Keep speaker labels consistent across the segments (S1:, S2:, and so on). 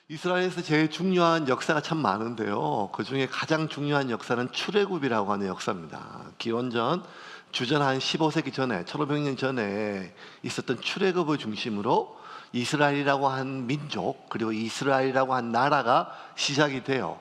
S1: 이스라엘에서 제일 중요한 역사가 참 많은데요. 그 중에 가장 중요한 역사는 출애굽이라고 하는 역사입니다. 기원전 주전 한 15세기 전에, 1500년 전에 있었던 출애굽을 중심으로 이스라엘이라고 한 민족, 그리고 이스라엘이라고 한 나라가 시작이 돼요.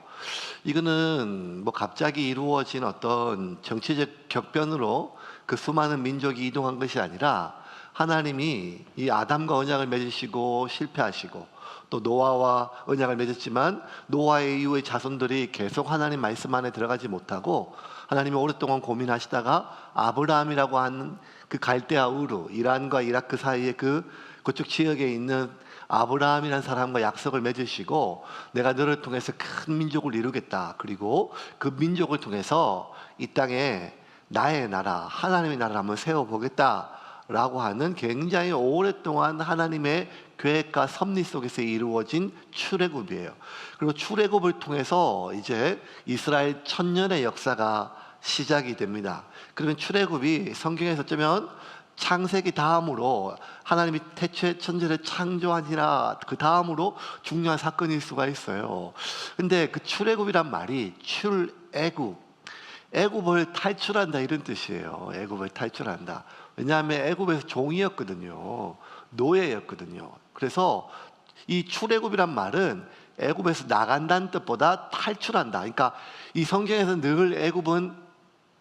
S1: 이거는 뭐 갑자기 이루어진 어떤 정치적 격변으로 그 수많은 민족이 이동한 것이 아니라 하나님이 이 아담과 언약을 맺으시고 실패하시고, 또 노아와 언약을 맺었지만 노아의 이후의 자손들이 계속 하나님 말씀 안에 들어가지 못하고, 하나님이 오랫동안 고민하시다가 아브라함이라고 하는 그 갈대아 우르, 이란과 이라크 사이에 그쪽 지역에 있는 아브라함이라는 사람과 약속을 맺으시고, 내가 너를 통해서 큰 민족을 이루겠다, 그리고 그 민족을 통해서 이 땅에 나의 나라, 하나님의 나라를 한번 세워보겠다 라고 하는 굉장히 오랫동안 하나님의 계획과 섭리 속에서 이루어진 출애굽이에요. 그리고 출애굽을 통해서 이제 이스라엘 천년의 역사가 시작이 됩니다. 그러면 출애굽이 성경에서 어쩌면 창세기 다음으로 하나님이 태초에 천지를 창조하니라 그 다음으로 중요한 사건일 수가 있어요. 근데 그 출애굽이란 말이 출애굽, 애굽을 탈출한다 이런 뜻이에요. 애굽을 탈출한다. 왜냐하면 애굽에서 종이었거든요. 노예였거든요. 그래서 이 출애굽이란 말은 애굽에서 나간다는 뜻보다 탈출한다. 그러니까 이 성경에서 늘 애굽은,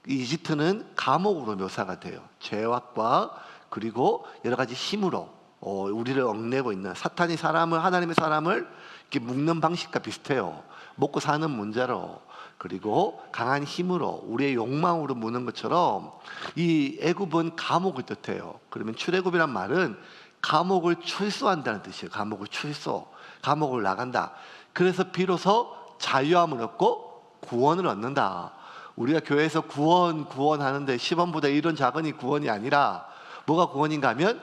S1: 이집트는 감옥으로 묘사가 돼요. 죄악과 그리고 여러 가지 힘으로 우리를 얽내고 있는, 사탄이 하나님의 사람을 이렇게 묶는 방식과 비슷해요. 먹고 사는 문제로, 그리고 강한 힘으로, 우리의 욕망으로 무는 것처럼 이 애굽은 감옥을 뜻해요. 그러면 출애굽이란 말은 감옥을 출소한다는 뜻이에요. 감옥을 출소, 감옥을 나간다. 그래서 비로소 자유함을 얻고 구원을 얻는다. 우리가 교회에서 구원하는데 시범부대 이런 작은이 구원이 아니라 뭐가 구원인가 하면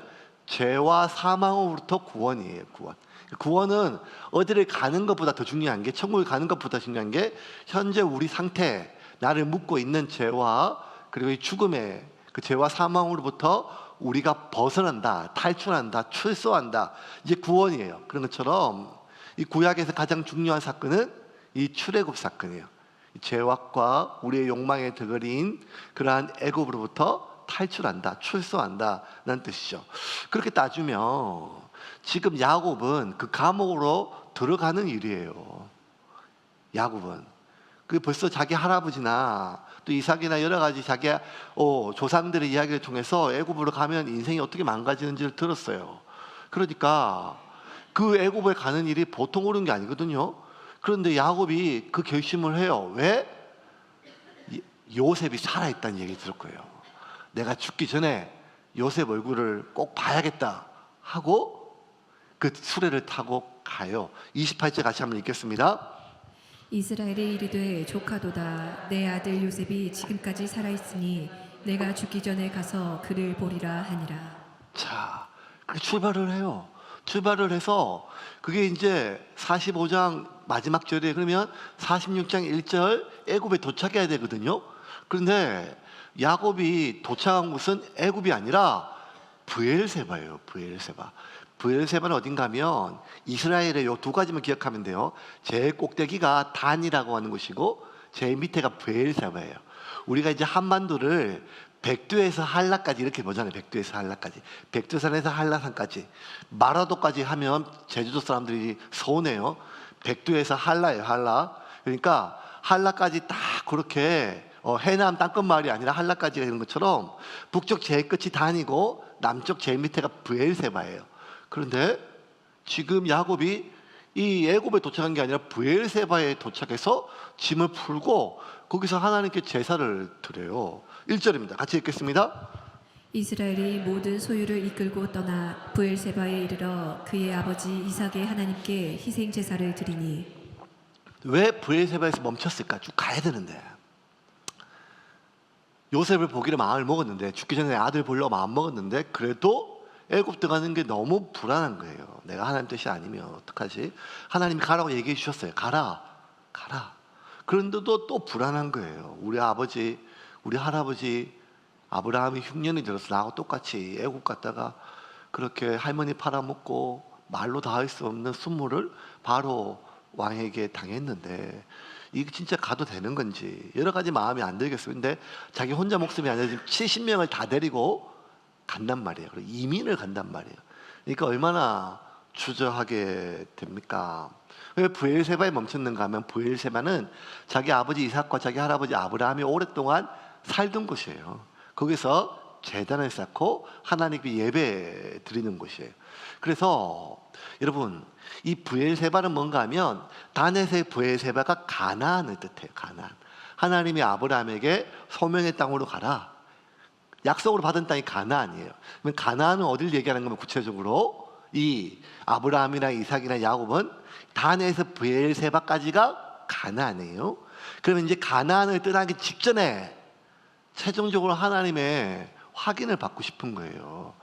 S1: 죄와 사망으로부터 구원이에요. 구원은 어디를 가는 것보다 더 중요한 게, 천국에 가는 것보다 중요한 게 현재 우리 상태, 나를 묶고 있는 죄와 그리고 이 죽음의 그 죄와 사망으로부터 우리가 벗어난다, 탈출한다, 출소한다. 이제 구원이에요. 그런 것처럼 이 구약에서 가장 중요한 사건은 이 출애굽 사건이에요. 죄악과 우리의 욕망에 득을인 그러한 애굽으로부터 탈출한다, 출소한다는 뜻이죠. 그렇게 따지면 지금 야곱은 그 감옥으로 들어가는 일이에요. 야곱은 그 벌써 자기 할아버지나 또 이삭이나 여러 가지 자기 조상들의 이야기를 통해서 애굽으로 가면 인생이 어떻게 망가지는지를 들었어요. 그러니까 그 애굽에 가는 일이 보통 옳은 게 아니거든요. 그런데 야곱이 그 결심을 해요. 왜? 요셉이 살아있다는 얘기 들을 거예요. 내가 죽기 전에 요셉 얼굴을 꼭 봐야겠다 하고 그 수레를 타고 가요. 28절 같이 한번 읽겠습니다.
S2: 이스라엘이 이르되 조카도다. 내 아들 요셉이 지금까지 살아있으니 내가 죽기 전에 가서 그를 보리라 하니라.
S1: 자, 그렇게 출발을 해요. 출발을 해서 그게 이제 45장 마지막 절에, 그러면 46장 1절 애굽에 도착해야 되거든요. 그런데 야곱이 도착한 곳은 애굽이 아니라 브엘세바예요. 브엘세바는 어딘가 하면 이스라엘의 요 두 가지만 기억하면 돼요. 제일 꼭대기가 단이라고 하는 곳이고 제일 밑에가 브엘세바예요. 우리가 이제 한반도를 백두에서 한라까지 이렇게 보잖아요. 백두에서 한라까지, 백두산에서 한라산까지, 마라도까지 하면 제주도 사람들이 서운해요. 백두에서 한라예요. 한라. 그러니까 한라까지 딱 그렇게 해남 땅끝마을이 아니라 한라까지가 이런 것처럼 북쪽 제일 끝이 단이고 남쪽 제일 밑에가 브엘세바예요. 그런데 지금 야곱이 이 애굽에 도착한 게 아니라 브엘세바에 도착해서 짐을 풀고 거기서 하나님께 제사를 드려요. 1절입니다. 같이 읽겠습니다.
S2: 이스라엘이 모든 소유를 이끌고 떠나 브엘세바에 이르러 그의 아버지 이삭의 하나님께 희생 제사를 드리니.
S1: 왜 브엘세바에서 멈췄을까? 쭉 가야 되는데. 요셉을 보기로 마음을 먹었는데, 죽기 전에 아들 보려고 마음 먹었는데, 그래도 애굽 들어가는 게 너무 불안한 거예요. 내가 하나님 뜻이 아니면 어떡하지? 하나님이 가라고 얘기해 주셨어요. 가라. 그런데도 또 불안한 거예요. 우리 아버지, 우리 할아버지 아브라함이 흉년이 들어서 나하고 똑같이 애굽 갔다가 그렇게 할머니 팔아먹고 말로 다 할 수 없는 순모를 바로 왕에게 당했는데 이게 진짜 가도 되는 건지 여러 가지 마음이 안 들겠어요. 근데 자기 혼자 목숨이 아니라 지금 70명을 다 데리고 간단 말이에요. 그리고 이민을 간단 말이에요. 그러니까 얼마나 주저하게 됩니까? 왜 브엘세바에 멈췄는가 하면 브엘세바는 자기 아버지 이삭과 자기 할아버지 아브라함이 오랫동안 살던 곳이에요. 거기서 제단을 쌓고 하나님께 예배 드리는 곳이에요. 그래서 여러분 이 브엘세바는 뭔가 하면 다넷의 브엘세바가 가나안을 뜻해요. 가나안. 하나님이 아브라함에게 소명의 땅으로 가라. 약속으로 받은 땅이 가나안이에요. 그러면 가나안은 어디를 얘기하는 거면 구체적으로 이 아브라함이나 이삭이나 야곱은 다넷에서 브엘세바까지가 가나안이에요. 그러면 이제 가나안을 떠나기 직전에 최종적으로 하나님의 확인을 받고 싶은 거예요.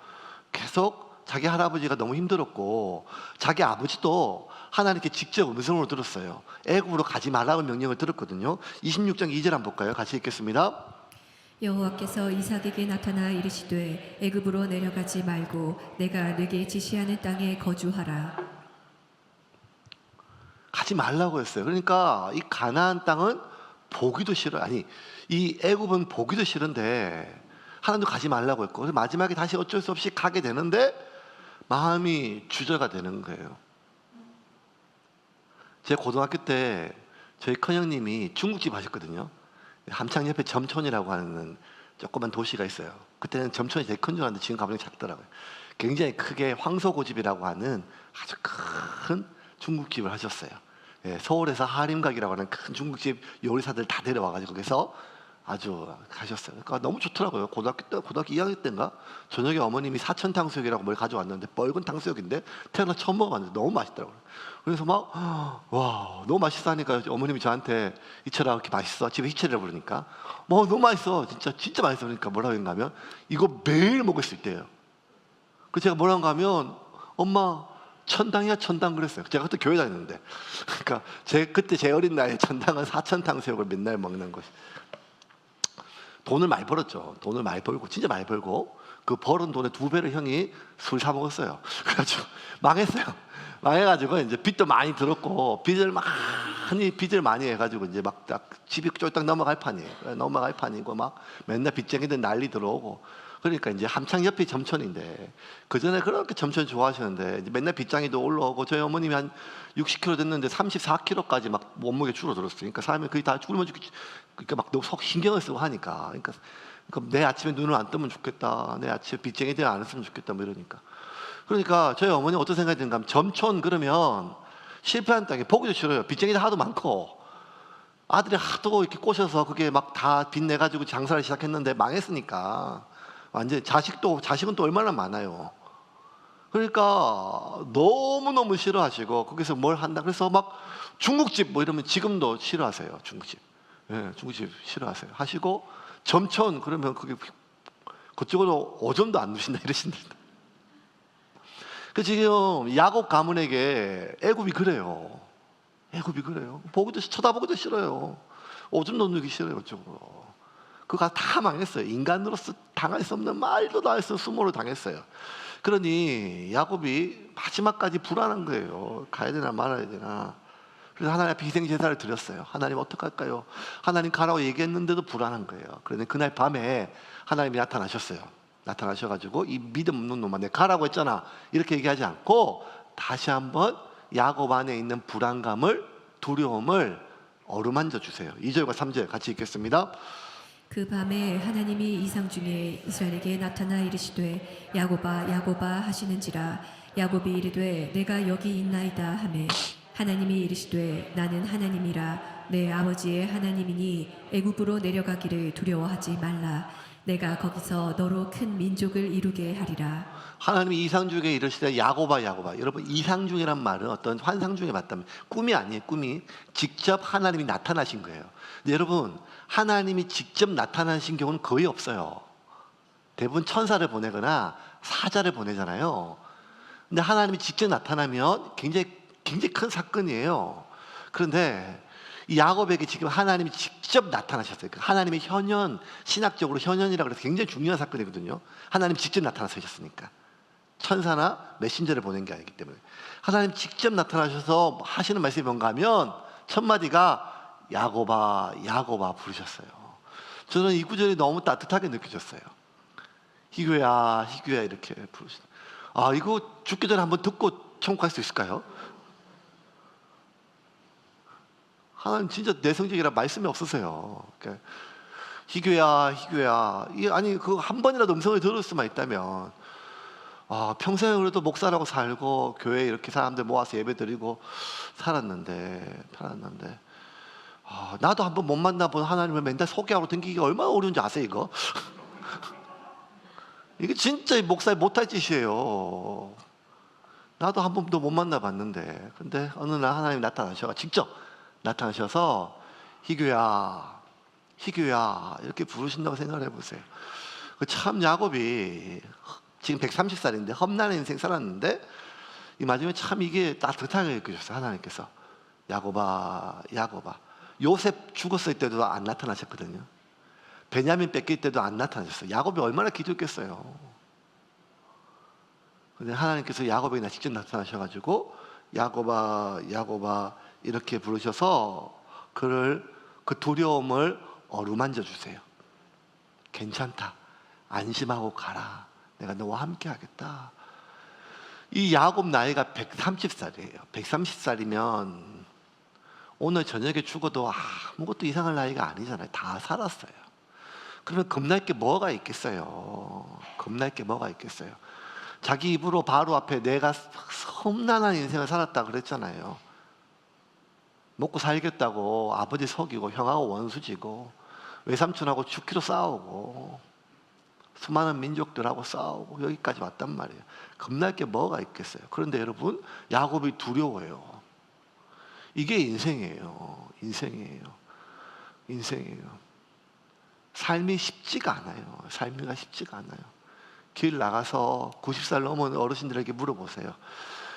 S1: 계속 자기 할아버지가 너무 힘들었고 자기 아버지도 하나님께 직접 음성으로 들었어요. 애굽으로 가지 말라고 명령을 들었거든요. 26장 2절 한번 볼까요? 같이 읽겠습니다.
S2: 여호와께서 이삭에게 나타나 이르시되 애굽으로 내려가지 말고 내가 네게 지시하는 땅에 거주하라.
S1: 가지 말라고 했어요. 그러니까 이 가나안 땅은 보기도 싫어요. 아니 이 애굽은 보기도 싫은데 하나님도 가지 말라고 했고 그래서 마지막에 다시 어쩔 수 없이 가게 되는데 마음이 주저가 되는 거예요. 제 고등학교 때 저희 큰형님이 중국집 하셨거든요. 함창 옆에 점촌이라고 하는 조그만 도시가 있어요. 그때는 점촌이 되게 큰 줄 알았는데 지금 가보니 작더라고요. 굉장히 크게 황소고집이라고 하는 아주 큰 중국집을 하셨어요. 예, 서울에서 하림각이라고 하는 큰 중국집 요리사들 다 데려와가지고 거기서 아주 하셨어요. 그러니까 너무 좋더라고요. 고등학교 2학년 때인가 저녁에 어머님이 사천 탕수육이라고 뭘 가져왔는데 뻘건 탕수육인데 태어나 처음 먹어봤는데 너무 맛있더라고요. 그래서 막 와 너무 맛있어 하니까 어머님이 저한테 이철아 이렇게 맛있어 집에 희철이라고 부르니까 뭐 너무 맛있어 진짜 맛있어 그러니까 뭐라고 했는가 하면 이거 매일 먹을 수 있대요. 그 제가 뭐라고 하면 엄마 천당이야 천당 그랬어요. 제가 그때 교회 다녔는데 그러니까 그때 제 어린 나이에 천당은 사천 탕수육을 맨날 먹는 것이. 돈을 많이 벌었죠. 돈을 많이 벌고 진짜 많이 벌고 그 벌은 돈의 2배를 형이 술 사 먹었어요. 그래가지고 망했어요. 망해가지고 이제 빚도 많이 들었고 빚을 많이 해가지고 이제 막 딱 집이 쫄딱 넘어갈 판이에요. 넘어갈 판이고 막 맨날 빚쟁이들 난리 들어오고 그러니까 이제 함창 옆이 점촌인데 그 전에 그렇게 점촌 좋아하셨는데 이제 맨날 빚장이도 올라오고 저희 어머님이 한 60kg 됐는데 34kg까지 막 몸무게 줄어들었어요. 그러니까 삶이 거의 다 굶어 죽기 그러니까 막 너무 속 신경을 쓰고 하니까 그러니까 내 아침에 눈을 안 뜨면 좋겠다. 내 아침에 빚쟁이들 안 했으면 좋겠다. 뭐 이러니까 그러니까 저희 어머니 어떤 생각이 드는가 하면 점촌 그러면 실패한 땅에 보기도 싫어요. 빚쟁이들 하도 많고 아들이 하도 이렇게 꼬셔서 그게 막 다 빚내가지고 장사를 시작했는데 망했으니까 완전 자식은 또 얼마나 많아요. 그러니까 너무너무 싫어하시고 거기서 뭘 한다 그래서 막 중국집 뭐 이러면 지금도 싫어하세요. 중국집. 예, 중국집 싫어하세요. 하시고 점촌 그러면 그게 그쪽으로 오줌도 안 누신다 이러신다. 그 지금 야곱 가문에게 애굽이 그래요. 애굽이 그래요. 쳐다보기도 싫어요. 오줌도 누기 싫어요. 그쪽으로. 그가 다 망했어요. 인간으로서 당할 수 없는 말도 다 해서 수모를 당했어요. 그러니 야곱이 마지막까지 불안한 거예요. 가야 되나 말아야 되나. 그래서 하나님 앞에 희생제사를 드렸어요. 하나님 어떡할까요? 하나님 가라고 얘기했는데도 불안한 거예요. 그런데 그날 밤에 하나님이 나타나셨어요. 나타나셔가지고 이 믿음 없는 놈아 내가 가라고 했잖아. 이렇게 얘기하지 않고 다시 한번 야곱 안에 있는 불안감을 두려움을 어루만져 주세요. 2절과 3절 같이 읽겠습니다.
S2: 그 밤에 하나님이 이상 중에 이스라엘에게 나타나 이르시되 야곱아 야곱아 하시는지라 야곱이 이르되 내가 여기 있나이다 하매 하나님이 이르시되 나는 하나님이라 내 아버지의 하나님이니 애굽으로 내려가기를 두려워하지 말라 내가 거기서 너로 큰 민족을 이루게 하리라.
S1: 하나님이 이상 중에 이르시되 야곱아 야곱아. 여러분 이상 중이란 말은 어떤 환상 중에 맞다면 꿈이 아니에요. 꿈이 직접 하나님이 나타나신 거예요. 근데 여러분 하나님이 직접 나타나신 경우는 거의 없어요. 대부분 천사를 보내거나 사자를 보내잖아요. 근데 하나님이 직접 나타나면 굉장히 큰 사건이에요. 그런데 이 야곱에게 지금 하나님이 직접 나타나셨어요. 하나님의 현현, 신학적으로 현현이라고 해서 굉장히 중요한 사건이거든요. 하나님이 직접 나타나셨으니까. 천사나 메신저를 보낸 게 아니기 때문에 하나님 직접 나타나셔서 하시는 말씀이 뭔가 하면 첫 마디가 야곱아 야곱아 부르셨어요. 저는 이 구절이 너무 따뜻하게 느껴졌어요. 희교야 희교야 이렇게 부르시는. 아, 이거 죽기 전에 한번 듣고 천국 갈 수 있을까요? 하나님 진짜 내성적이라 말씀이 없으세요. 그러니까 희교야 희교야, 아니 그 한 번이라도 음성을 들을 수만 있다면, 아, 평생을 그래도 목사라고 살고 교회에 이렇게 사람들 모아서 예배드리고 살았는데 아, 나도 한번 못 만나본 하나님을 맨날 소개하고 댕기기가 얼마나 어려운지 아세요 이거? 이게 진짜 목사의 못할 짓이에요. 나도 한 번도 못 만나봤는데, 근데 어느 날 하나님 직접 나타나셔서 희교야 희교야 이렇게 부르신다고 생각을 해보세요. 참 야곱이 지금 130살인데 험난한 인생 살았는데 이 마지막에 참 이게 따뜻하게 느껴졌어요. 하나님께서 야곱아 야곱아. 요셉 죽었을 때도 안 나타나셨거든요. 베냐민 뺏길 때도 안 나타나셨어요. 야곱이 얼마나 기도했겠어요. 근데 하나님께서 야곱에게 직접 나타나셔가지고 야곱아 야곱아 이렇게 부르셔서 그 두려움을 어루만져 주세요. 괜찮다, 안심하고 가라, 내가 너와 함께 하겠다. 이 야곱 나이가 130살이에요 130살이면 오늘 저녁에 죽어도 아무것도 이상할 나이가 아니잖아요. 다 살았어요. 그러면 겁날 게 뭐가 있겠어요? 겁날 게 뭐가 있겠어요? 자기 입으로 바로 앞에 내가 험난한 인생을 살았다 그랬잖아요. 먹고 살겠다고 아버지 속이고 형하고 원수지고 외삼촌하고 죽기로 싸우고 수많은 민족들하고 싸우고 여기까지 왔단 말이에요. 겁날 게 뭐가 있겠어요? 그런데 여러분, 야곱이 두려워요. 이게 인생이에요. 삶이 쉽지가 않아요. 삶이가 쉽지가 않아요. 길 나가서 90살 넘은 어르신들에게 물어보세요.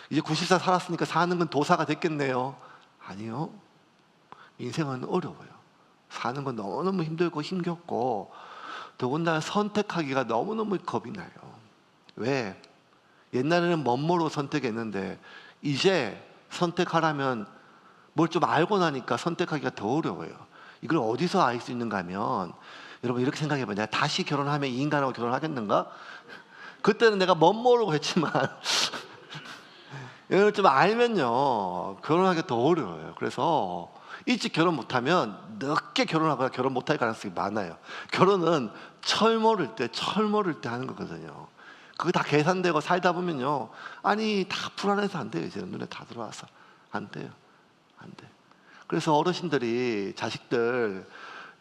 S1: 이제 90살 살았으니까 사는 건 도사가 됐겠네요. 아니요. 인생은 어려워요. 사는 건 너무너무 힘들고 힘겹고 더군다나 선택하기가 너무너무 겁이 나요. 왜? 옛날에는 멋모로 선택했는데 이제 선택하라면 뭘 좀 알고 나니까 선택하기가 더 어려워요. 이걸 어디서 알 수 있는가 하면, 여러분 이렇게 생각해봐요. 내가 다시 결혼하면 이 인간하고 결혼하겠는가? 그때는 내가 멋모르고 했지만 이걸 좀 알면요 결혼하기가 더 어려워요. 그래서 일찍 결혼 못하면 늦게 결혼하거나 결혼 못할 가능성이 많아요. 결혼은 철모를 때 하는 거거든요. 그거 다 계산되고 살다 보면요, 아니 다 불안해서 안 돼요. 이제 눈에 다 들어와서 안 돼요. 그래서 어르신들이 자식들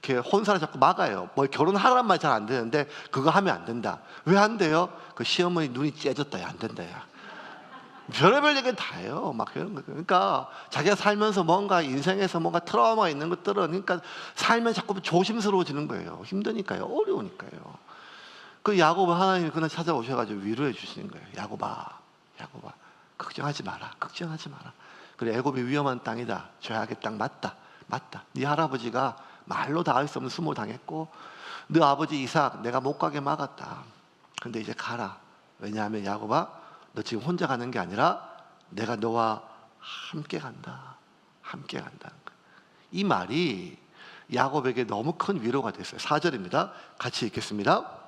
S1: 이렇게 혼사를 자꾸 막아요. 뭐 결혼하라는 말 잘 안 되는데 그거 하면 안 된다. 왜 안 돼요? 그 시어머니 눈이 째졌다. 안 된다. 야. 별의별 얘기는 다 해요. 막 그런 거. 그러니까 자기가 살면서 뭔가 인생에서 뭔가 트라우마가 있는 것들은, 그러니까 살면 자꾸 조심스러워지는 거예요. 힘드니까요. 어려우니까요. 그 야곱은 하나님이 그날 찾아오셔가지고 위로해 주시는 거예요. 야곱아 걱정하지 마라. 그래, 애굽이 위험한 땅이다. 죄악의 땅 맞다. 네 할아버지가 말로 다 할 수 없는 수모 당했고 너 아버지 이삭 내가 못 가게 막았다. 근데 이제 가라. 왜냐하면 야곱아, 너 지금 혼자 가는 게 아니라 내가 너와 함께 간다는 거예요. 이 말이 야곱에게 너무 큰 위로가 됐어요. 4절입니다. 같이 읽겠습니다.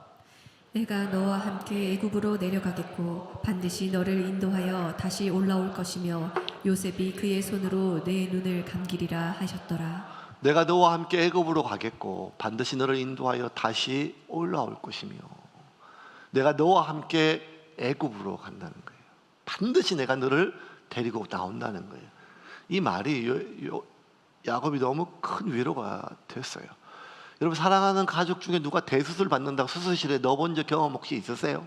S2: 내가 너와 함께 애굽으로 내려가겠고 반드시 너를 인도하여 다시 올라올 것이며 요셉이 그의 손으로 내 눈을 감기리라 하셨더라.
S1: 내가 너와 함께 애굽으로 가겠고 반드시 너를 인도하여 다시 올라올 것이며, 내가 너와 함께 애굽으로 간다는 거예요. 반드시 내가 너를 데리고 나온다는 거예요. 이 말이 야곱이 너무 큰 위로가 됐어요. 여러분, 사랑하는 가족 중에 누가 대수술 받는다고 수술실에 넣어본 적 경험 혹시 있으세요?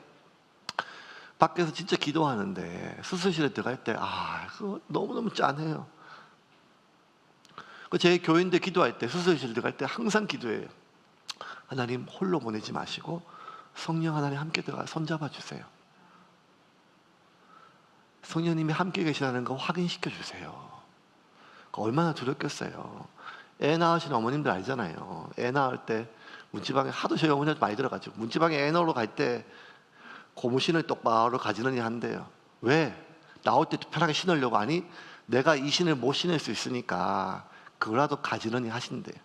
S1: 밖에서 진짜 기도하는데 수술실에 들어갈 때 그거 너무너무 짠해요. 제 교인들 기도할 때 수술실 들어갈 때 항상 기도해요. 하나님 홀로 보내지 마시고 성령 하나님 함께 들어가 손잡아 주세요. 성령님이 함께 계시다는 거 확인시켜 주세요. 얼마나 두렵겠어요. 애 낳으신 어머님들 알잖아요. 애 낳을 때 문지방에 하도 저희 어머니한테 많이 들어가지고 문지방에 애 낳으러 갈 때 고무신을 똑바로 가지런히 한대요. 왜? 나올 때 편하게 신으려고. 아니, 내가 이 신을 못 신을 수 있으니까 그거라도 가지런히 하신대요.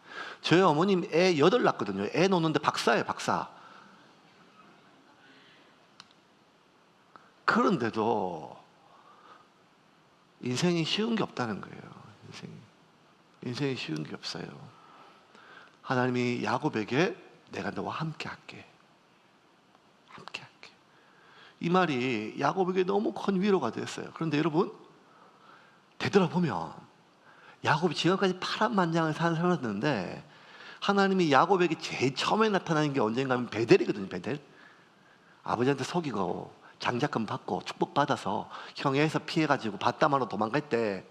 S1: 저희 어머님 애 8 낳거든요. 애 놓는데 박사예요, 박사. 그런데도 인생이 쉬운 게 없다는 거예요. 인생이 쉬운 게 없어요. 하나님이 야곱에게 내가 너와 함께 할게. 함께 할게. 이 말이 야곱에게 너무 큰 위로가 됐어요. 그런데 여러분, 되돌아보면 야곱이 지금까지 파란만장을 살았는데 하나님이 야곱에게 제일 처음에 나타나는 게 언젠가 하면 베델이거든요. 베델. 아버지한테 속이고 장자금 받고 축복받아서 형에서 피해가지고 바다마로 도망갈 때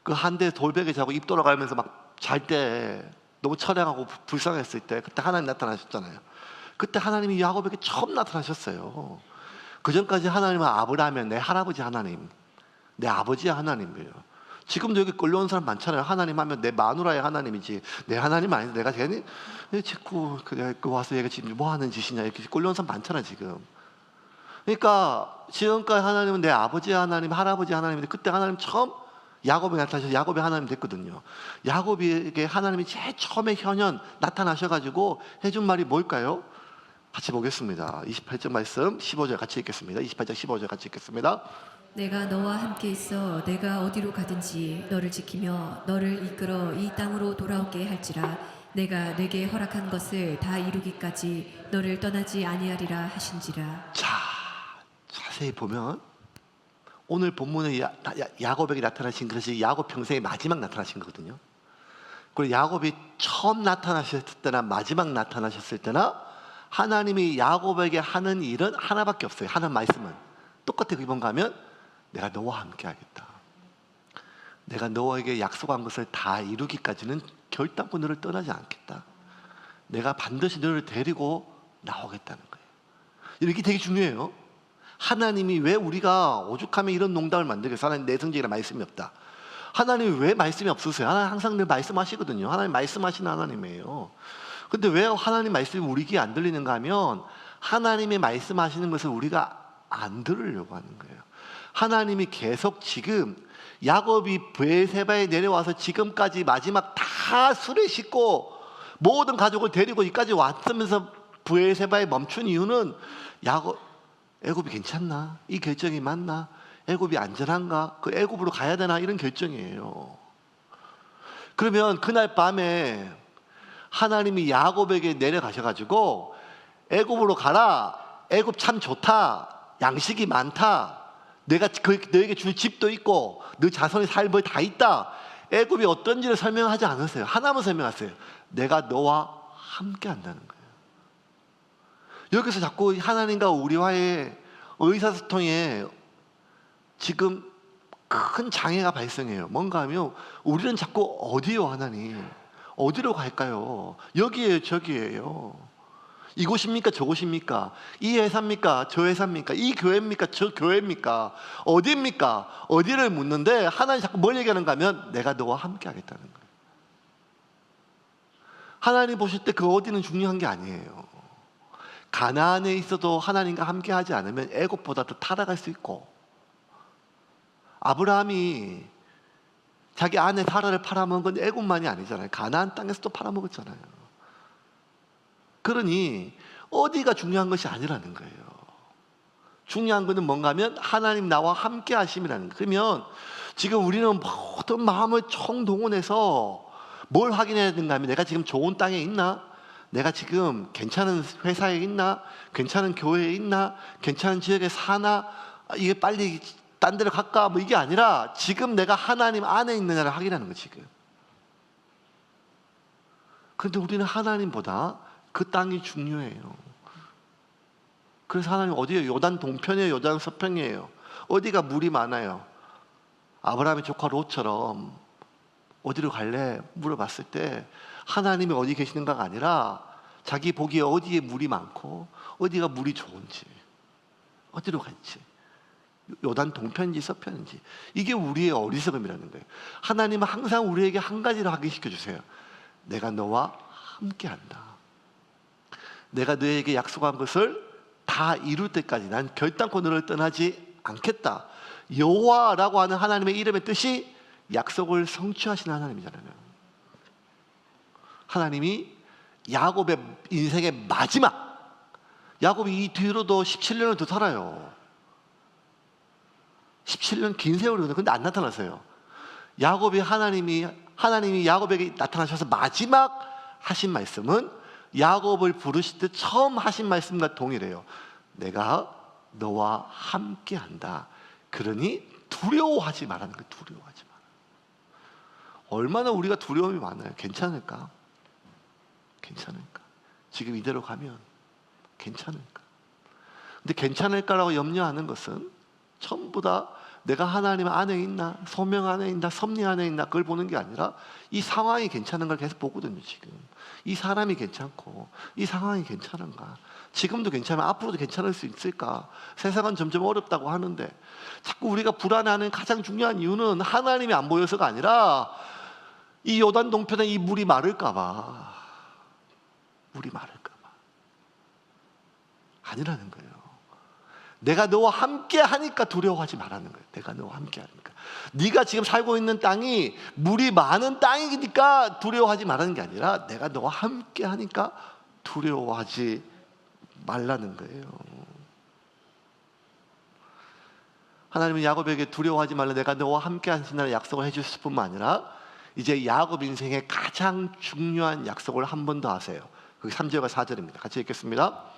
S1: 그 한 대 돌베개 자고 입 돌아가면서 막 잘 때 너무 처량하고 불쌍했을 때 그때 하나님 나타나셨잖아요. 그때 하나님이 야곱에게 처음 나타나셨어요. 그 전까지 하나님은 아브라함의 내 할아버지 하나님, 내 아버지의 하나님이에요. 지금도 여기 끌려온 사람 많잖아요. 하나님 하면 내 마누라의 하나님이지 내 하나님 아닌데 내가 괜히 자꾸 와서 얘가 지금 뭐 하는 짓이냐 이렇게 끌려온 사람 많잖아요 지금. 그러니까 지금까지 하나님은 내 아버지의 하나님, 할아버지 하나님인데 그때 하나님 처음 야곱에 나타나셔서 야곱의 하나님 됐거든요. 야곱에게 하나님이 제일 처음에 현현 나타나셔가지고 해준 말이 뭘까요? 같이 보겠습니다. 28절 말씀 15절 같이 읽겠습니다. 28절 15절 같이 읽겠습니다.
S2: 내가 너와 함께 있어 내가 어디로 가든지 너를 지키며 너를 이끌어 이 땅으로 돌아오게 할지라 내가 내게 허락한 것을 다 이루기까지 너를 떠나지 아니하리라 하신지라.
S1: 자, 자세히 보면 오늘 본문에 야곱에게 나타나신 것이 야곱 평생의 마지막 나타나신 거거든요. 그리고 야곱이 처음 나타나셨을 때나 마지막 나타나셨을 때나 하나님이 야곱에게 하는 일은 하나밖에 없어요. 하는 말씀은 똑같아. 그게 뭔가 하면 내가 너와 함께 하겠다. 내가 너에게 약속한 것을 다 이루기까지는 결단코 너를 떠나지 않겠다. 내가 반드시 너를 데리고 나오겠다는 거예요. 이게 되게 중요해요. 하나님이 왜 우리가 오죽하면 이런 농담을 만들겠어요? 하나님 내성적이라 말씀이 없다. 하나님이 왜 말씀이 없으세요? 하나님 항상 늘 말씀하시거든요. 하나님 말씀하시는 하나님이에요. 근데 왜 하나님 말씀이 우리 귀에 안 들리는가 하면 하나님이 말씀하시는 것을 우리가 안 들으려고 하는 거예요. 하나님이 계속 지금 야곱이 브에세바에 내려와서 지금까지 마지막 다 술에 싣고 모든 가족을 데리고 여기까지 왔으면서 브에세바에 멈춘 이유는 애굽이 괜찮나? 이 결정이 맞나? 애굽이 안전한가? 그 애굽으로 가야 되나? 이런 결정이에요. 그러면 그날 밤에 하나님이 야곱에게 내려가셔가지고 애굽으로 가라. 애굽 참 좋다. 양식이 많다. 내가 너에게 줄 집도 있고 너 자손이 살 뭐 다 있다. 애굽이 어떤지를 설명하지 않으세요. 하나만 설명하세요. 내가 너와 함께 한다는 거예요. 여기서 자꾸 하나님과 우리와의 의사소통에 지금 큰 장애가 발생해요. 뭔가 하면 우리는 자꾸 어디요 하나님? 어디로 갈까요? 여기에요 저기에요. 이곳입니까 저곳입니까? 이 회사입니까 저 회사입니까? 이 교회입니까 저 교회입니까? 어디입니까? 어디를 묻는데 하나님 자꾸 뭘 얘기하는가 하면 내가 너와 함께 하겠다는 거예요. 하나님 보실 때 그 어디는 중요한 게 아니에요. 가나안에 있어도 하나님과 함께 하지 않으면 애굽보다 더 타락할 수 있고, 아브라함이 자기 아내 사라를 팔아먹은 건 애굽만이 아니잖아요. 가나안 땅에서도 팔아먹었잖아요. 그러니 어디가 중요한 것이 아니라는 거예요. 중요한 것은 뭔가 하면 하나님 나와 함께 하심이라는 거예요. 그러면 지금 우리는 모든 마음을 총동원해서 뭘 확인해야 되는가 하면 내가 지금 좋은 땅에 있나? 내가 지금 괜찮은 회사에 있나? 괜찮은 교회에 있나? 괜찮은 지역에 사나? 이게 빨리 딴 데로 갈까? 뭐 이게 아니라 지금 내가 하나님 안에 있느냐를 확인하는 거예요. 지금. 그런데 우리는 하나님보다 그 땅이 중요해요. 그래서 하나님 어디에요? 요단 동편이에요? 요단 서편이에요? 어디가 물이 많아요? 아브라함의 조카 롯처럼 어디로 갈래? 물어봤을 때 하나님이 어디 계시는가가 아니라 자기 보기에 어디에 물이 많고 어디가 물이 좋은지, 어디로 갈지, 요단 동편인지 서편인지, 이게 우리의 어리석음이라는 거예요. 하나님은 항상 우리에게 한 가지를 확인시켜 주세요. 내가 너와 함께 한다. 내가 너에게 약속한 것을 다 이룰 때까지 난 결단코 너를 떠나지 않겠다. 여호와라고 하는 하나님의 이름의 뜻이 약속을 성취하시는 하나님이잖아요. 하나님이 야곱의 인생의 마지막, 야곱이 이 뒤로도 17년을 더 살아요. 17년 긴 세월이거든요. 근데 안 나타났어요. 하나님이 야곱에게 나타나셔서 마지막 하신 말씀은 야곱을 부르실 때 처음 하신 말씀과 동일해요. 내가 너와 함께 한다. 그러니 두려워하지 말라는 거예요. 두려워하지 마라. 얼마나 우리가 두려움이 많아요. 괜찮을까? 괜찮을까? 지금 이대로 가면 괜찮을까? 근데 괜찮을까라고 염려하는 것은 전부 다 내가 하나님 안에 있나, 소명 안에 있나, 섭리 안에 있나 그걸 보는 게 아니라 이 상황이 괜찮은 걸 계속 보거든요. 지금 이 사람이 괜찮고 이 상황이 괜찮은가, 지금도 괜찮으면 앞으로도 괜찮을 수 있을까. 세상은 점점 어렵다고 하는데 자꾸 우리가 불안해하는 가장 중요한 이유는 하나님이 안 보여서가 아니라 이 요단 동편에 이 물이 마를까 봐, 물이 마를까 봐 아니라는 거예요. 내가 너와 함께 하니까 두려워하지 말라는 거예요. 내가 너와 함께 하니까. 네가 지금 살고 있는 땅이 물이 많은 땅이니까 두려워하지 말라는 게 아니라 내가 너와 함께 하니까 두려워하지 말라는 거예요. 하나님은 야곱에게 두려워하지 말라, 내가 너와 함께 하신다는 약속을 해주실 뿐만 아니라 이제 야곱 인생의 가장 중요한 약속을 한 번 더 하세요. 그게 3절과 4절입니다. 같이 읽겠습니다.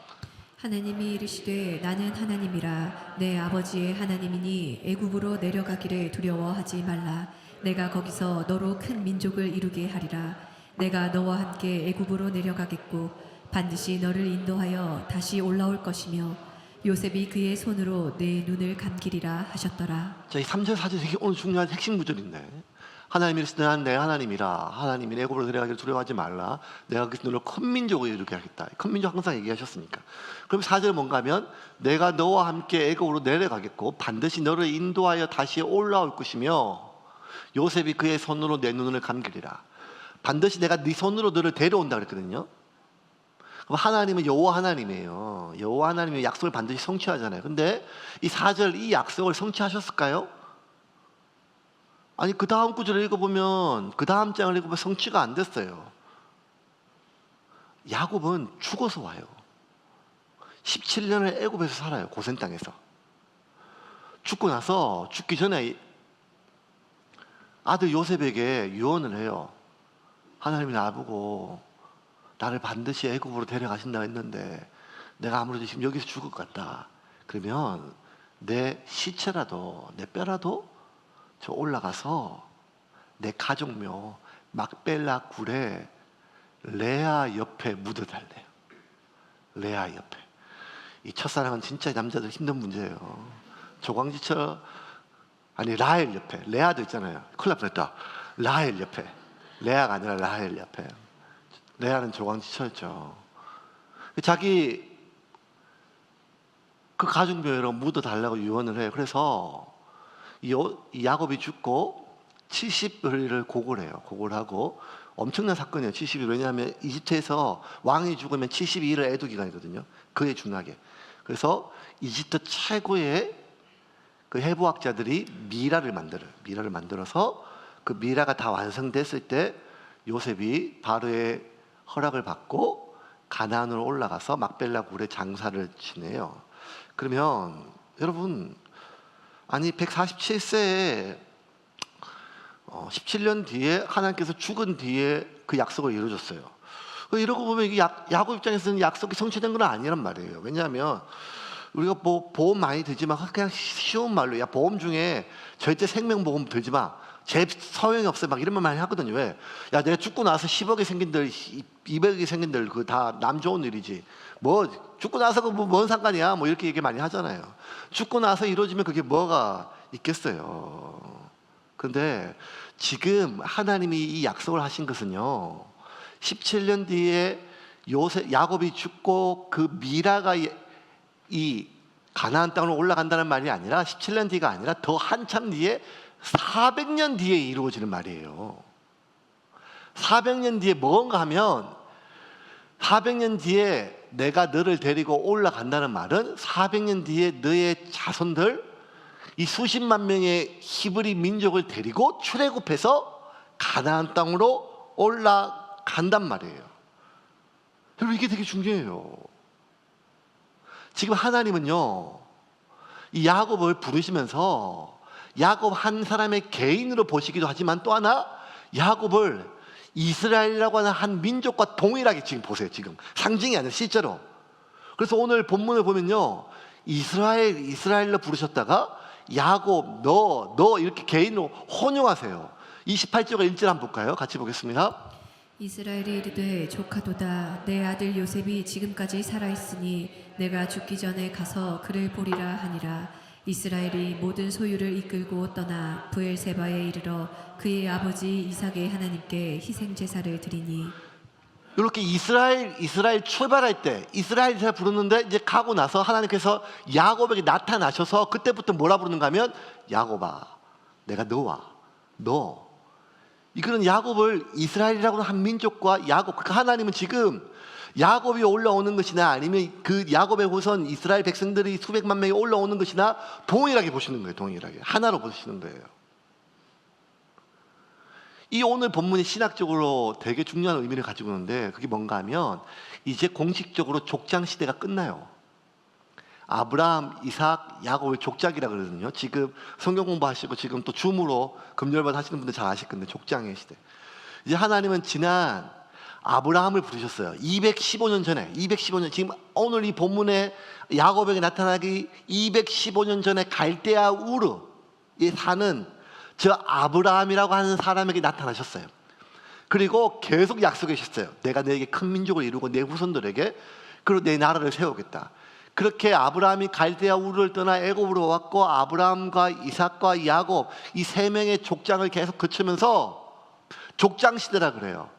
S2: 하나님이 이르시되 나는 하나님이라 내 아버지의 하나님이니 애굽으로 내려가기를 두려워하지 말라. 내가 거기서 너로 큰 민족을 이루게 하리라. 내가 너와 함께 애굽으로 내려가겠고 반드시 너를 인도하여 다시 올라올 것이며 요셉이 그의 손으로 내 눈을 감기리라 하셨더라.
S1: 자, 이 3절 4절 오늘 중요한 핵심 구절인데, 하나님이 이르시되 나는 내 하나님이라. 하나님이 애굽으로 내려가기를 두려워하지 말라. 내가 그 너를 큰 민족을 이루게 하겠다. 큰 민족 항상 얘기하셨으니까. 그럼 4절 뭔가 하면 내가 너와 함께 애굽으로 내려가겠고 반드시 너를 인도하여 다시 올라올 것이며 요셉이 그의 손으로 내 눈을 감기리라. 반드시 내가 네 손으로 너를 데려온다 그랬거든요. 그럼 하나님은 여호와 하나님이에요. 여호와 하나님이 약속을 반드시 성취하잖아요. 근데 이 4절 이 약속을 성취하셨을까요? 아니, 그 다음 구절을 읽어보면, 그 다음 장을 읽어보면 성취가 안 됐어요. 야곱은 죽어서 와요. 17년을 애굽에서 살아요. 고센 땅에서. 죽고 나서 죽기 전에 아들 요셉에게 유언을 해요. 하나님이 나보고 나를 반드시 애굽으로 데려가신다고 했는데 내가 아무래도 지금 여기서 죽을 것 같다. 그러면 내 시체라도, 내 뼈라도 저 올라가서 내 가족묘 막벨라 굴에 레아 옆에 묻어달래요. 레아 옆에. 이 첫사랑은 진짜 남자들 힘든 문제예요. 조광지처, 아니 라헬 옆에. 레아도 있잖아요. 큰일 날 뻔했다. 라헬 옆에. 레아가 아니라 라헬 옆에. 레아는 조광지처였죠. 자기 그 가족묘로 묻어달라고 유언을 해요. 그래서 이 야곱이 죽고 70일을 고골해요. 고골하고 엄청난 사건이에요. 70일. 왜냐하면 이집트에서 왕이 죽으면 72일을 애도 기간이거든요. 그에 준하게. 그래서 이집트 최고의 그 해부학자들이 미라를 만들어요. 미라를 만들어서 그 미라가 다 완성됐을 때 요셉이 바로의 허락을 받고 가나안으로 올라가서 막벨라 굴에 장사를 지내요. 그러면 여러분, 아니 147세에 17년 뒤에 하나님께서 죽은 뒤에 그 약속을 이루어줬어요. 이러고 보면 이게 야곱 입장에서는 약속이 성취된 건 아니란 말이에요. 왜냐하면 우리가 뭐 보험 많이 들지만 그냥 쉬운 말로, 야 보험 중에 절대 생명보험 들지 마, 제 소용이 없어, 막 이런 말 많이 하거든요. 왜? 야 내가 죽고 나서 10억이 생긴들 200억이 생긴들 그 다 남 좋은 일이지, 뭐 죽고 나서 그 뭔 상관이야, 뭐 이렇게 얘기 많이 하잖아요. 죽고 나서 이루어지면 그게 뭐가 있겠어요. 근데 지금 하나님이 이 약속을 하신 것은요, 17년 뒤에 야곱이 죽고 그 미라가 이 가나안 땅으로 올라간다는 말이 아니라 17년 뒤가 아니라 더 한참 뒤에 400년 뒤에 이루어지는 말이에요. 400년 뒤에 뭔가 하면 400년 뒤에 내가 너를 데리고 올라간다는 말은 400년 뒤에 너의 자손들, 이 수십만 명의 히브리 민족을 데리고 출애굽해서 가나안 땅으로 올라간단 말이에요. 여러분, 이게 되게 중요해요. 지금 하나님은요, 이 야곱을 부르시면서 야곱 한 사람의 개인으로 보시기도 하지만 또 하나 야곱을 이스라엘이라고 하는 한 민족과 동일하게 지금 보세요. 지금 상징이 아니라 실제로. 그래서 오늘 본문을 보면요, 이스라엘로 부르셨다가 야곱 너 이렇게 개인으로 혼용하세요. 28절과 1절 한번 볼까요? 같이 보겠습니다.
S2: 이스라엘이 이르되 조카도다 내 아들 요셉이 지금까지 살아있으니 내가 죽기 전에 가서 그를 보리라 하니라. 이스라엘이 모든 소유를 이끌고 떠나 브엘세바에 이르러 그의 아버지 이삭의 하나님께 희생 제사를 드리니.
S1: 이렇게 이스라엘 출발할 때 이스라엘에서 부르는데 이제 가고 나서 하나님께서 야곱에게 나타나셔서 그때부터 뭐라 부르는가 하면 야곱아 내가 너 이거는 야곱을 이스라엘이라고 하는 한 민족과 야곱, 그러니까 하나님은 지금 야곱이 올라오는 것이나 아니면 그 야곱의 후손 이스라엘 백성들이 수백만 명이 올라오는 것이나 동일하게 보시는 거예요. 동일하게 하나로 보시는 거예요. 이 오늘 본문이 신학적으로 되게 중요한 의미를 가지고 있는데 그게 뭔가 하면 이제 공식적으로 족장 시대가 끝나요. 아브라함, 이삭, 야곱의 족장이라 그러거든요. 지금 성경 공부하시고 지금 또 줌으로 금요일마다 하시는 분들 잘 아실 건데 족장의 시대. 이제 하나님은 지난 아브라함을 부르셨어요. 215년 전에 215년 지금 오늘 이 본문에 야곱에게 나타나기 215년 전에 갈대아 우르에 사는 저 아브라함이라고 하는 사람에게 나타나셨어요. 그리고 계속 약속하셨어요. 내가 너에게 큰 민족을 이루고 내 후손들에게 그리고 내 나라를 세우겠다. 그렇게 아브라함이 갈대아 우르를 떠나 애굽으로 왔고 아브라함과 이삭과 야곱 이 세 명의 족장을 계속 거치면서 족장 시대라 그래요.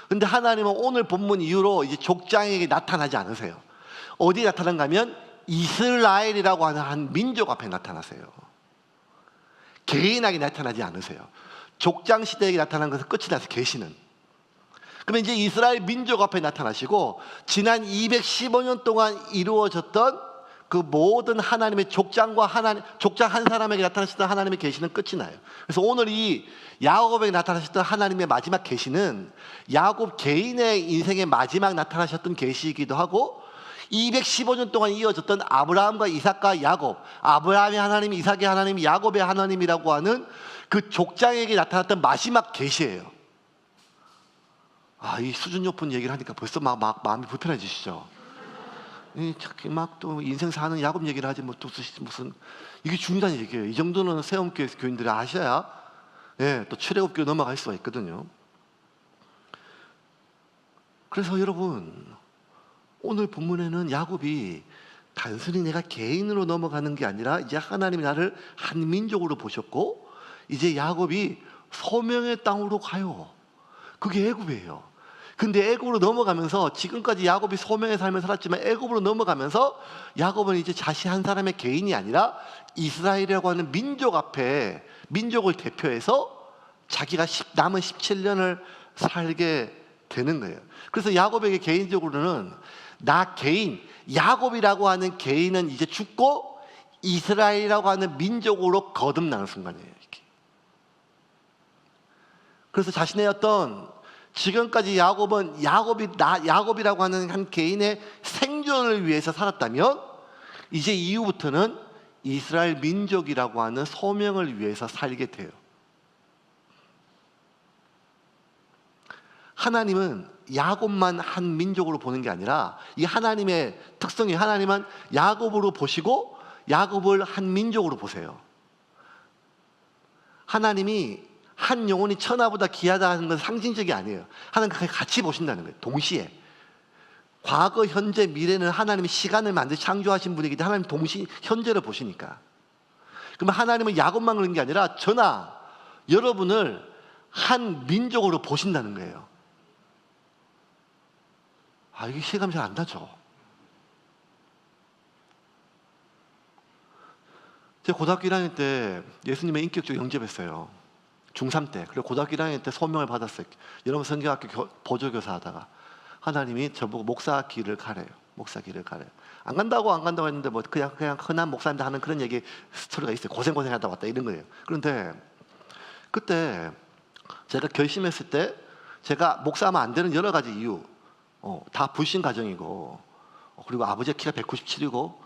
S1: 근데 하나님은 오늘 본문 이후로 이제 족장에게 나타나지 않으세요. 어디에 나타난가 하면 이스라엘이라고 하는 한 민족 앞에 나타나세요. 개인에게 나타나지 않으세요. 족장 시대에 나타난 것은 끝이 나서 계시는. 그러면 이제 이스라엘 민족 앞에 나타나시고 지난 215년 동안 이루어졌던 그 모든 하나님의 족장 한 사람에게 나타나셨던 하나님의 계시는 끝이 나요. 그래서 오늘 이 야곱에게 나타나셨던 하나님의 마지막 계시는 야곱 개인의 인생의 마지막 나타나셨던 계시이기도 하고 215년 동안 이어졌던 아브라함과 이삭과 야곱, 아브라함의 하나님, 이삭의 하나님, 야곱의 하나님이라고 하는 그 족장에게 나타났던 마지막 계시예요. 이 수준 높은 얘기를 하니까 벌써 막 마음이 불편해지시죠? 막 또 인생 사는 야곱 얘기를 하지 뭐 또 무슨 이게 중요한 얘기예요. 이 정도는 세움교회 교인들이 아셔야 또 출애굽교회 넘어갈 수가 있거든요. 그래서 여러분 오늘 본문에는 야곱이 단순히 내가 개인으로 넘어가는 게 아니라 이제 하나님이 나를 한 민족으로 보셨고 이제 야곱이 소명의 땅으로 가요. 그게 애굽이에요. 근데 애굽으로 넘어가면서 지금까지 야곱이 소명의 삶을 살았지만 애굽으로 넘어가면서 야곱은 이제 자신 한 사람의 개인이 아니라 이스라엘이라고 하는 민족 앞에 민족을 대표해서 자기가 남은 17년을 살게 되는 거예요. 그래서 야곱에게 개인적으로는 야곱이라고 하는 개인은 이제 죽고 이스라엘이라고 하는 민족으로 거듭나는 순간이에요. 이렇게. 그래서 자신의 어떤 지금까지 야곱이라고 하는 한 개인의 생존을 위해서 살았다면 이제 이후부터는 이스라엘 민족이라고 하는 소명을 위해서 살게 돼요. 하나님은 야곱만 한 민족으로 보는 게 아니라 이 하나님의 특성이 하나님은 야곱으로 보시고 야곱을 한 민족으로 보세요. 하나님이 한 영혼이 천하보다 귀하다는 건 상징적이 아니에요. 하나님 같이 보신다는 거예요. 동시에 과거, 현재, 미래는 하나님이 시간을 만들어 창조하신 분이기 때문에 하나님 동시 현재를 보시니까. 그러면 하나님은 야곱만 그런 게 아니라 저나 여러분을 한 민족으로 보신다는 거예요. 이게 실감이 잘 안 나죠. 제가 고등학교 1학년 때 예수님의 인격적 영접했어요. 중3 때. 그리고 고등학교 1학년 때 소명을 받았어요. 여러분 성경학교 보조교사 하다가 하나님이 저보고 목사 길을 가래요. 목사 길을 가래. 안 간다고 했는데 뭐 그냥 흔한 목사님들 하는 그런 얘기 스토리가 있어요. 고생하다 왔다 이런 거예요. 그런데 그때 제가 결심했을 때 제가 목사하면 안 되는 여러 가지 이유, 다 불신 가정이고, 그리고 아버지의 키가 197이고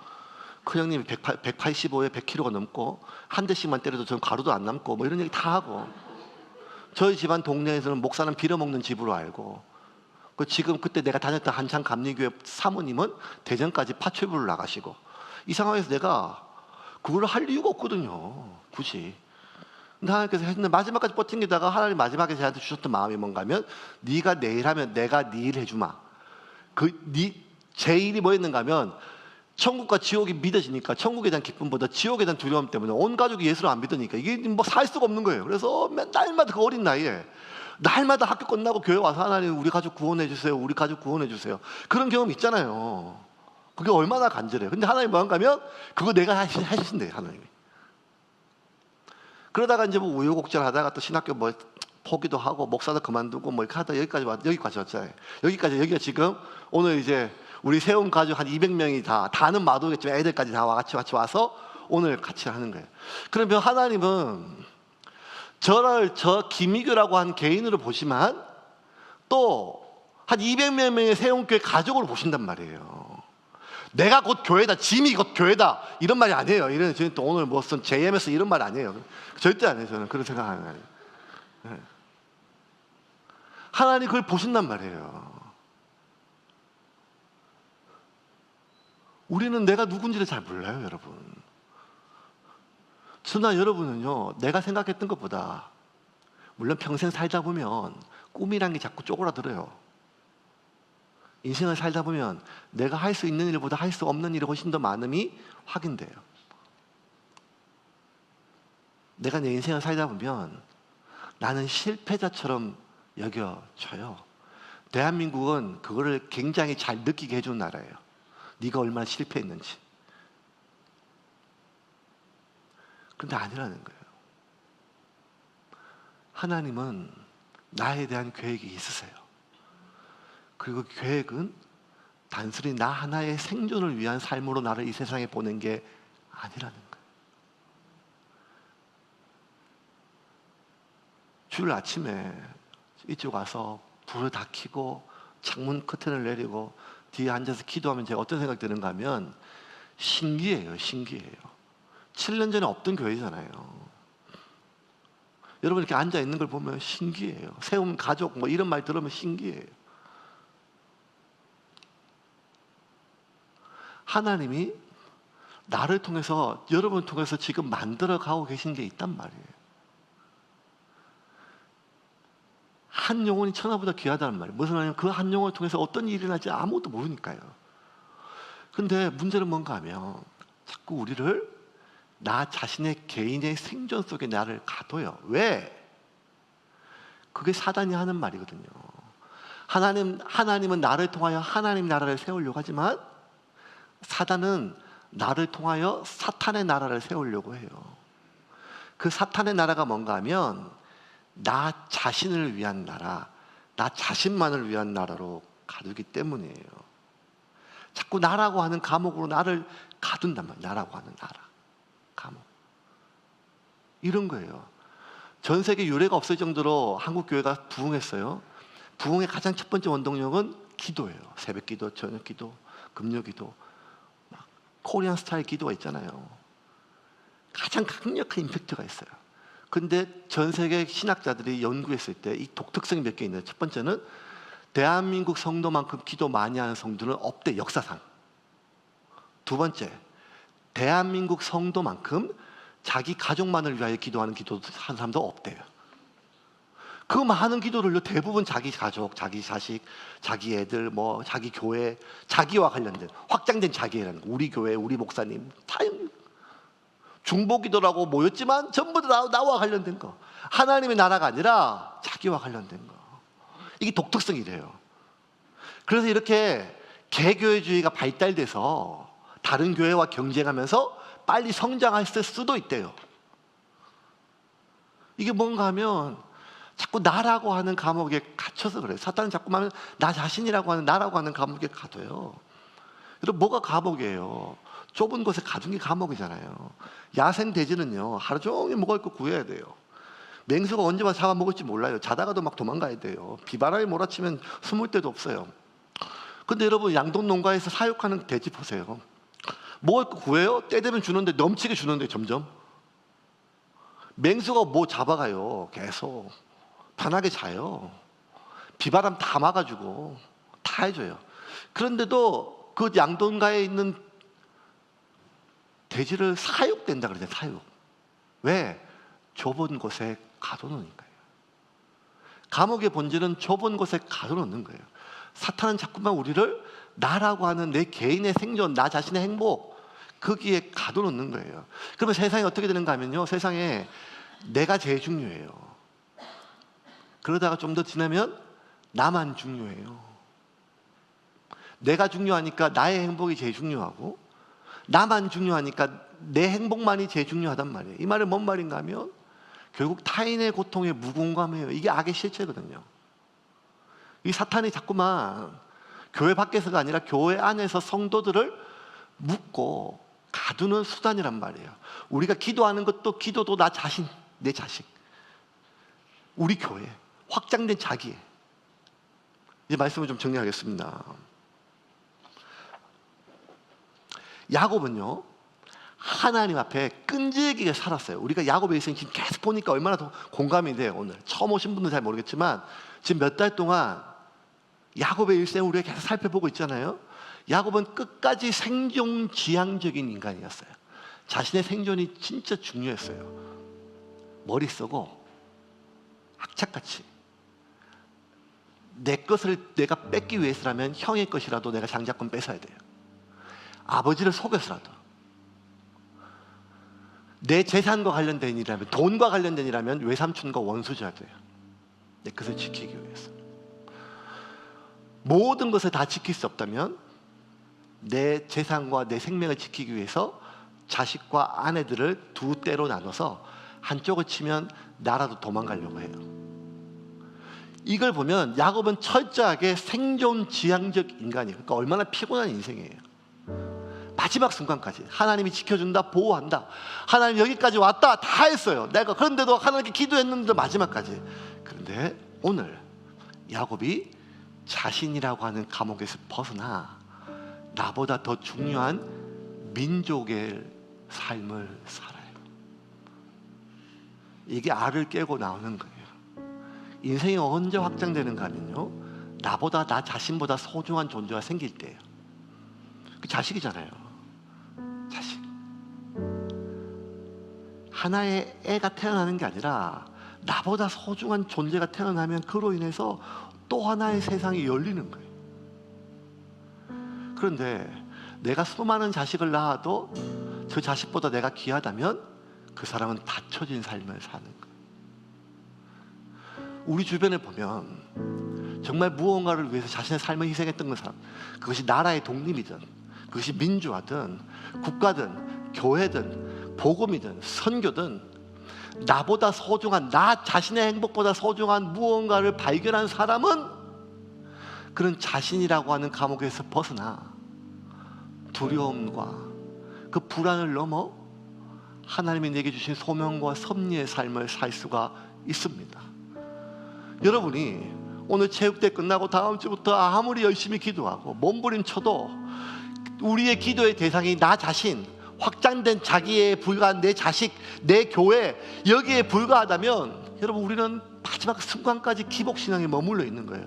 S1: 큰형님이 185에 100kg가 넘고 한 대씩만 때려도 전 가루도 안 남고 뭐 이런 얘기 다 하고, 저희 집안 동네에서는 목사는 빌어먹는 집으로 알고, 지금 그때 내가 다녔던 한창 감리교회 사모님은 대전까지 파출부를 나가시고, 이 상황에서 내가 그걸 할 이유가 없거든요, 굳이. 근데 하나님께서 했는데 마지막까지 버틴게다가 하나님 마지막에 저한테 주셨던 마음이 뭔가 하면, 네가 내 일 하면 내가 네 일 해주마. 제 일이 뭐였는가 하면, 천국과 지옥이 믿어지니까 천국에 대한 기쁨보다 지옥에 대한 두려움 때문에 온 가족이 예수를 안 믿으니까 이게 뭐 살 수가 없는 거예요. 그래서 날마다 그 어린 나이에 날마다 학교 끝나고 교회 와서 하나님 우리 가족 구원해 주세요, 우리 가족 구원해 주세요. 그런 경험 있잖아요. 그게 얼마나 간절해요. 근데 하나님 뭐한가 하면 그거 내가 하신대요, 하나님이. 그러다가 이제 뭐 우여곡절 하다가 또 신학교 뭐 포기도 하고 목사도 그만두고 뭐 이렇게 하다 여기까지 왔잖아요. 여기가 지금 오늘 이제 우리 세운 가족 한 200명이 다는 마도겠지만 애들까지 다 같이 와서 오늘 같이 하는 거예요. 그러면 하나님은 저 김희규라고 한 개인으로 보시만 또 한 200명의 세운교회 가족으로 보신단 말이에요. 내가 곧 교회다, 짐이 곧 교회다 이런 말이 아니에요. 저는 또 오늘 무슨 JMS 이런 말 아니에요. 절대 안 해요. 저는 그런 생각 안 해요. 네. 하나님 그걸 보신단 말이에요. 우리는 내가 누군지를 잘 몰라요, 여러분. 저나 여러분은요, 내가 생각했던 것보다, 물론 평생 살다 보면 꿈이란 게 자꾸 쪼그라들어요. 인생을 살다 보면 내가 할 수 있는 일보다 할 수 없는 일이 훨씬 더 많음이 확인돼요. 내가 내 인생을 살다 보면 나는 실패자처럼 여겨져요. 대한민국은 그거를 굉장히 잘 느끼게 해준 나라예요. 네가 얼마나 실패했는지. 그런데 아니라는 거예요. 하나님은 나에 대한 계획이 있으세요. 그리고 계획은 단순히 나 하나의 생존을 위한 삶으로 나를 이 세상에 보낸 게 아니라는 거예요. 주일 아침에 이쪽 와서 불을 다 켜고 창문 커튼을 내리고 뒤에 앉아서 기도하면 제가 어떤 생각이 드는가 하면 신기해요. 7년 전에 없던 교회잖아요. 여러분 이렇게 앉아 있는 걸 보면 신기해요. 세움 가족 뭐 이런 말 들으면 신기해요. 하나님이 나를 통해서, 여러분을 통해서 지금 만들어 가고 계신 게 있단 말이에요. 한 영혼이 천하보다 귀하다는 말이에요. 무슨 말이냐면 그 한 영혼을 통해서 어떤 일이 일어날지 아무것도 모르니까요. 근데 문제는 뭔가 하면 자꾸 우리를 나 자신의 개인의 생존 속에 나를 가둬요. 왜? 그게 사단이 하는 말이거든요. 하나님은 나를 통하여 하나님 나라를 세우려고 하지만 사단은 나를 통하여 사탄의 나라를 세우려고 해요. 그 사탄의 나라가 뭔가 하면 나 자신을 위한 나라, 나 자신만을 위한 나라로 가두기 때문이에요. 자꾸 나라고 하는 감옥으로 나를 가둔단 말이에요. 나라고 하는 나라, 감옥. 이런 거예요. 전 세계 유례가 없을 정도로 한국 교회가 부흥했어요. 부흥의 가장 첫 번째 원동력은 기도예요. 새벽 기도, 저녁 기도, 금요 기도, 코리안 스타일 기도가 있잖아요. 가장 강력한 임팩트가 있어요. 근데 전 세계 신학자들이 연구했을 때 이 독특성이 몇 개 있는데, 첫 번째는 대한민국 성도만큼 기도 많이 하는 성도는 없대, 역사상. 두 번째, 대한민국 성도만큼 자기 가족만을 위하여 기도하는 사람도 없대요. 그 많은 기도를요, 대부분 자기 가족, 자기 자식, 자기 애들, 뭐 자기 교회, 자기와 관련된 확장된 자기라는 거. 우리 교회, 우리 목사님 다 중보기도라고 모였지만 전부 다 나와 관련된 거. 하나님의 나라가 아니라 자기와 관련된 거. 이게 독특성이래요. 그래서 이렇게 개교회주의가 발달돼서 다른 교회와 경쟁하면서 빨리 성장할 수도 있대요. 이게 뭔가 하면 자꾸 나라고 하는 감옥에 갇혀서 그래요. 사탄은 자꾸만 나 자신이라고 하는 나라고 하는 감옥에 가둬요. 그럼 뭐가 감옥이에요? 좁은 곳에 가둔 게 감옥이잖아요. 야생 돼지는요, 하루 종일 먹을 거 구해야 돼요. 맹수가 언제 와서 잡아먹을지 몰라요. 자다가도 막 도망가야 돼요. 비바람이 몰아치면 숨을 데도 없어요. 근데 여러분, 양돈 농가에서 사육하는 돼지 보세요. 먹을 거 구해요? 때 되면 주는데, 넘치게 주는데 점점. 맹수가 뭐 잡아가요. 계속 편하게 자요. 비바람 다 막아주고 다 해줘요. 그런데도 그 양돈가에 있는 돼지를 사육된다 그러잖아요. 사육. 왜? 좁은 곳에 가둬놓으니까요. 감옥의 본질은 좁은 곳에 가둬놓는 거예요. 사탄은 자꾸만 우리를 나라고 하는 내 개인의 생존, 나 자신의 행복, 거기에 가둬놓는 거예요. 그러면 세상이 어떻게 되는가 하면요, 세상에 내가 제일 중요해요. 그러다가 좀 더 지나면 나만 중요해요. 내가 중요하니까 나의 행복이 제일 중요하고, 나만 중요하니까 내 행복만이 제일 중요하단 말이에요. 이 말은 뭔 말인가 하면 결국 타인의 고통에 무공감해요. 이게 악의 실체거든요. 이 사탄이 자꾸만 교회 밖에서가 아니라 교회 안에서 성도들을 묶고 가두는 수단이란 말이에요. 우리가 기도하는 것도, 기도도 나 자신, 내 자식, 우리 교회, 확장된 자기. 이 말씀을 좀 정리하겠습니다. 야곱은요, 하나님 앞에 끈질기게 살았어요. 우리가 야곱의 일생 지금 계속 보니까 얼마나 더 공감이 돼요. 오늘 처음 오신 분들은 잘 모르겠지만 지금 몇 달 동안 야곱의 일생을 우리가 계속 살펴보고 있잖아요. 야곱은 끝까지 생존지향적인 인간이었어요. 자신의 생존이 진짜 중요했어요. 머리 쓰고 악착같이 내 것을 내가 뺏기 위해서라면 형의 것이라도 내가 장자권 뺏어야 돼요. 아버지를 속여서라도. 내 재산과 관련된 일이라면, 돈과 관련된 일이라면 외삼촌과 원수져야 돼요. 내 것을 지키기 위해서. 모든 것을 다 지킬 수 없다면 내 재산과 내 생명을 지키기 위해서 자식과 아내들을 두 때로 나눠서 한쪽을 치면 나라도 도망가려고 해요. 이걸 보면 야곱은 철저하게 생존지향적 인간이에요. 그러니까 얼마나 피곤한 인생이에요. 마지막 순간까지 하나님이 지켜준다, 보호한다, 하나님 여기까지 왔다, 다 했어요. 내가 그런데도 하나님께 기도했는데 마지막까지. 그런데 오늘 야곱이 자신이라고 하는 감옥에서 벗어나 나보다 더 중요한 민족의 삶을 살아요. 이게 알을 깨고 나오는 거예요. 인생이 언제 확장되는가 하면요, 나보다, 나 자신보다 소중한 존재가 생길 때예요. 그 자식이잖아요. 자식. 하나의 애가 태어나는 게 아니라 나보다 소중한 존재가 태어나면 그로 인해서 또 하나의 세상이 열리는 거예요. 그런데 내가 수많은 자식을 낳아도 저 자식보다 내가 귀하다면 그 사람은 닫혀진 삶을 사는 거예요. 우리 주변에 보면 정말 무언가를 위해서 자신의 삶을 희생했던 그 사람, 그것이 나라의 독립이든, 그것이 민주화든, 국가든, 교회든, 복음이든, 선교든, 나보다 소중한, 나 자신의 행복보다 소중한 무언가를 발견한 사람은 그런 자신이라고 하는 감옥에서 벗어나 두려움과 그 불안을 넘어 하나님이 내게 주신 소명과 섭리의 삶을 살 수가 있습니다. 여러분이 오늘 체육대 끝나고 다음 주부터 아무리 열심히 기도하고 몸부림쳐도 우리의 기도의 대상이 나 자신, 확장된 자기에 불과한 내 자식, 내 교회, 여기에 불과하다면 여러분, 우리는 마지막 순간까지 기복신앙에 머물러 있는 거예요.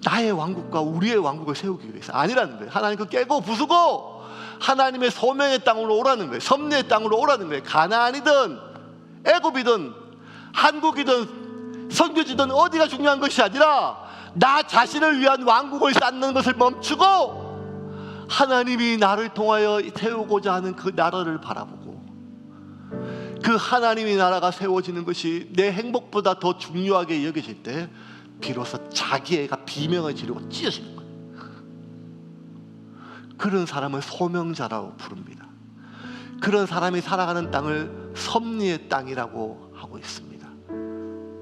S1: 나의 왕국과 우리의 왕국을 세우기 위해서 아니라는 거예요. 하나님 그 깨고 부수고 하나님의 소명의 땅으로 오라는 거예요. 섭리의 땅으로 오라는 거예요. 가나안이든 애굽이든 한국이든 선교지든 어디가 중요한 것이 아니라 나 자신을 위한 왕국을 쌓는 것을 멈추고 하나님이 나를 통하여 세우고자 하는 그 나라를 바라보고 그 하나님의 나라가 세워지는 것이 내 행복보다 더 중요하게 여겨질 때 비로소 자기 애가 비명을 지르고 찢어지는 거예요. 그런 사람을 소명자라고 부릅니다. 그런 사람이 살아가는 땅을 섭리의 땅이라고 하고 있습니다.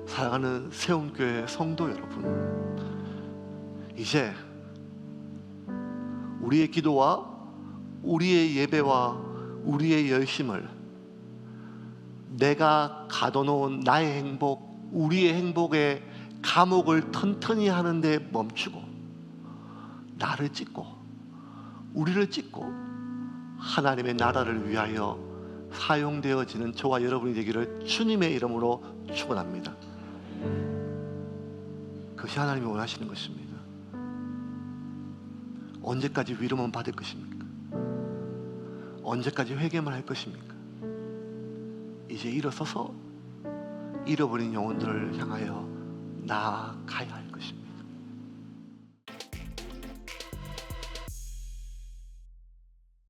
S1: 사랑하는 세움교회 성도 여러분, 이제 우리의 기도와 우리의 예배와 우리의 열심을 내가 가둬놓은 나의 행복, 우리의 행복의 감옥을 튼튼히 하는데 멈추고 나를 찢고 우리를 찢고 하나님의 나라를 위하여 사용되어지는 저와 여러분이 되기를 주님의 이름으로 축원합니다. 그것이 하나님이 원하시는 것입니다. 언제까지 위로만 받을 것입니까? 언제까지 회개만 할 것입니까? 이제 일어서서 잃어버린 영혼들을 향하여 나아가야 할 것입니다.